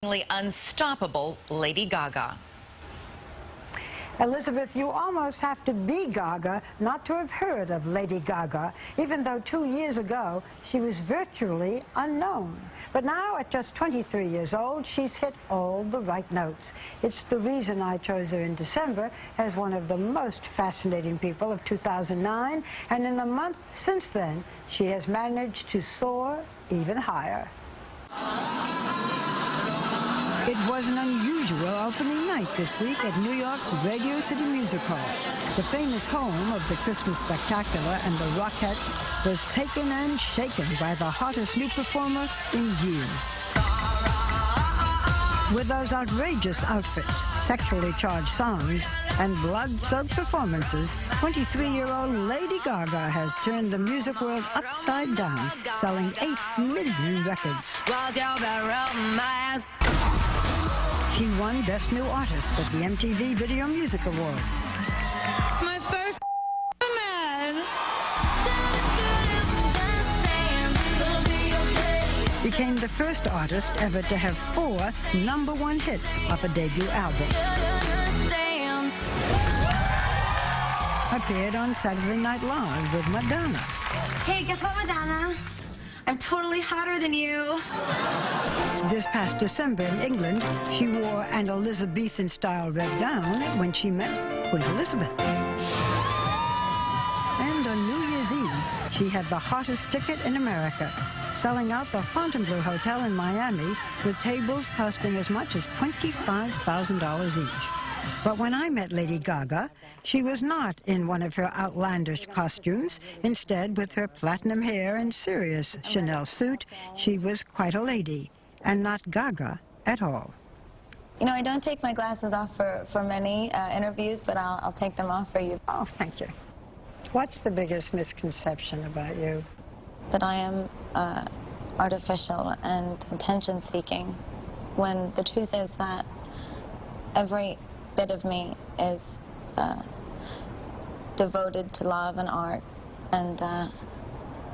Unstoppable Lady Gaga. Elizabeth, you almost have to be Gaga not to have heard of Lady Gaga, even though 2 years ago she was virtually unknown. But now, at just 23 years old, she's hit all the right notes. It's the reason I chose her in December as one of the most fascinating people of 2009, and in the month since then, she has managed to soar even higher. It was an unusual opening night this week at New York's Radio City Music Hall. The famous home of the Christmas Spectacular and the Rockettes was taken and shaken by the hottest new performer in years. With those outrageous outfits, sexually charged songs, and blood-soaked performances, 23-year-old Lady Gaga has turned the music world upside down, selling 8 million records. She won Best New Artist at the MTV Video Music Awards. It's my first man. Became the first artist ever to have 4 #1 hits off a debut album. Appeared on Saturday Night Live with Madonna. Hey, guess what, Madonna? I'm totally hotter than you. This past December in England, she wore an Elizabethan-style red gown when she met Queen Elizabeth. And on New Year's Eve, she had the hottest ticket in America, selling out the Fontainebleau Hotel in Miami with tables costing as much as $25,000 each. But when I met Lady Gaga, she was not in one of her outlandish costumes. Instead, with her platinum hair and serious Chanel suit, she was quite a lady, and not Gaga at all. You know, I don't take my glasses off for many interviews, but I'll take them off for you. Oh, thank you. What's the biggest misconception about you? That I am artificial and attention-seeking, when the truth is that every bit of me is devoted to love and art, and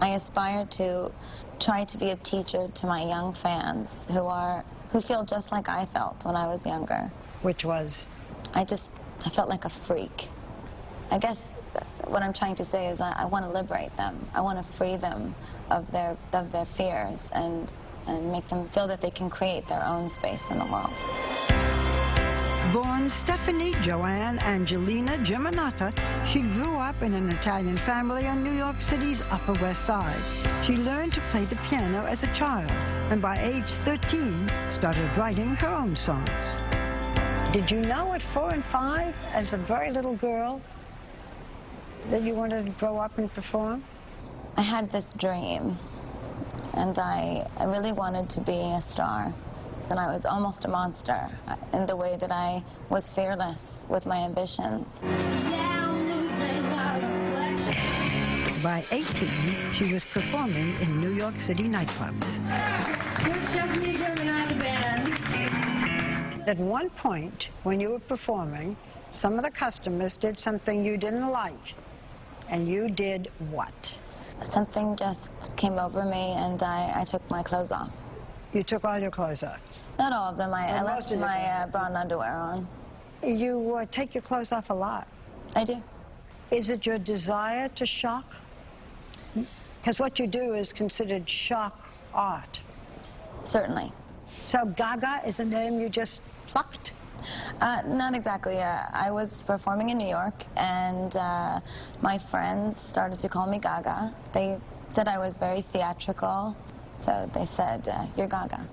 I aspire to try to be a teacher to my young fans who feel just like I felt when I was younger. Which was? I felt like a freak. I guess what I'm trying to say is I want to liberate them. I want to free them of their fears and make them feel that they can create their own space in the world. Born Stephanie Joanne Angelina Germanata, she grew up in an Italian family on New York City's Upper West Side. She learned to play the piano as a child, and by age 13, started writing her own songs. Did you know at 4 and 5, as a very little girl, that you wanted to grow up and perform? I had this dream, and I really wanted to be a star. And I was almost a monster in the way that I was fearless with my ambitions. By 18, she was performing in New York City nightclubs. At one point, when you were performing, some of the customers did something you didn't like. And you did what? Something just came over me, and I took my clothes off. You took all your clothes off? Not all of them. I left my bra and underwear on. You take your clothes off a lot. I do. Is it your desire to shock? Because what you do is considered shock art. Certainly. So Gaga is a name you just plucked? Not exactly. I was performing in New York, and my friends started to call me Gaga. They said I was very theatrical, so they said, "You're Gaga."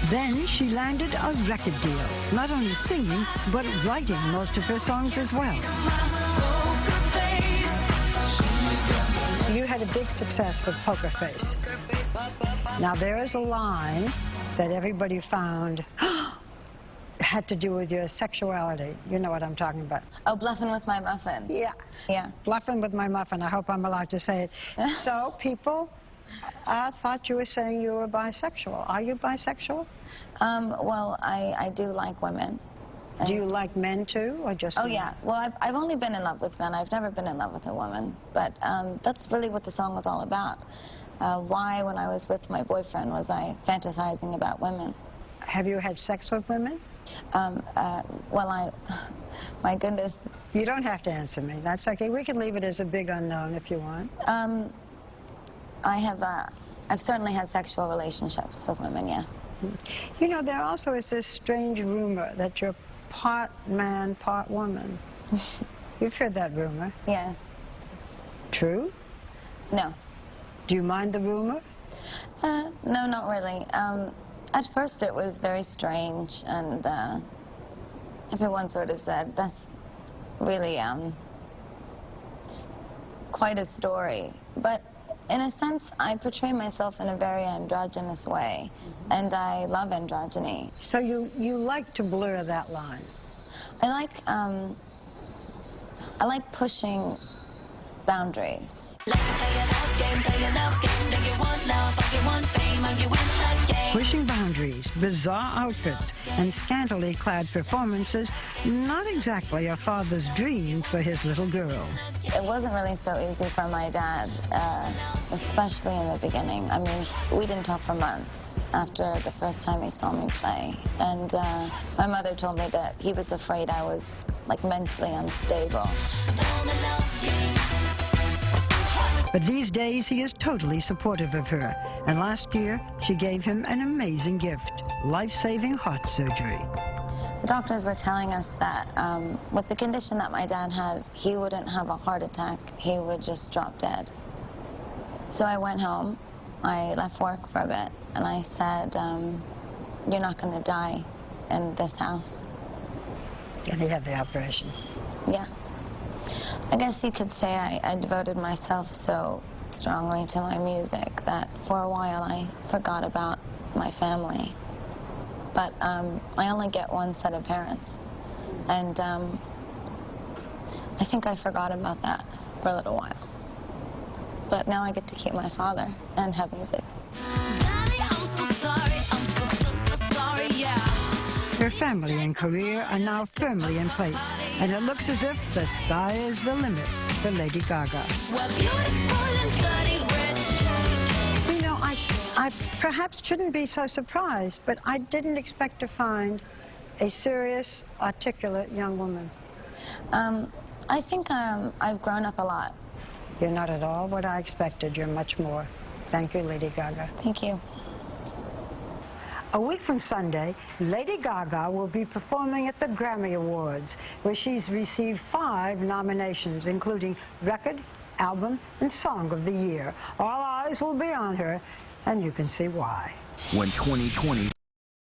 Then she landed a record deal, not only singing, but writing most of her songs as well. You had a big success with Poker Face. Now there is a line that everybody found had to do with your sexuality. You know what I'm talking about. Oh, bluffing with my muffin. Yeah. Yeah. Bluffing with my muffin. I hope I'm allowed to say it. So people thought you were saying you were bisexual. Are you bisexual? Well, I do like women. Do you like men too, or just Oh, men? yeah. Well, I've only been in love with men. I've never been in love with a woman. But that's really what the song was all about. Why, when I was with my boyfriend, was I fantasizing about women? Have you had sex with women? Well, my goodness. You don't have to answer me. That's okay. We can leave it as a big unknown if you want. I've certainly had sexual relationships with women, yes. You know, there also is this strange rumor that you're part man, part woman. You've heard that rumor. Yes. True? No. Do you mind the rumor? No, not really. At first it was very strange, and everyone sort of said, that's really quite a story. But in a sense, I portray myself in a very androgynous way, and I love androgyny. So you like to blur that line? I like pushing boundaries. Pushing boundaries, bizarre outfits, and scantily clad performances, not exactly a father's dream for his little girl. It wasn't really so easy for my dad, especially in the beginning. I mean, we didn't talk for months after the first time he saw me play. And my mother told me that he was afraid I was, like, mentally unstable. But these days, he is totally supportive of her. And last year, she gave him an amazing gift, life-saving heart surgery. The doctors were telling us that with the condition that my dad had, he wouldn't have a heart attack. He would just drop dead. So I went home. I left work for a bit, and I said, you're not going to die in this house. And he had the operation. Yeah. I guess you could say I devoted myself so strongly to my music that for a while I forgot about my family. But I only get one set of parents. And I think I forgot about that for a little while. But now I get to keep my father and have music. Daddy, I'm so sorry, I'm so sorry, yeah. Her family and career are now firmly in place, and it looks as if the sky is the limit for Lady Gaga. We're beautiful and dirty rich. You know, I perhaps shouldn't be so surprised, but I didn't expect to find a serious, articulate young woman. I think I've grown up a lot. You're not at all what I expected. You're much more. Thank you, Lady Gaga. Thank you. A week from Sunday, Lady Gaga will be performing at the Grammy Awards, where she's received 5 nominations, including Record, Album, and Song of the Year. All eyes will be on her, and you can see why. When 2020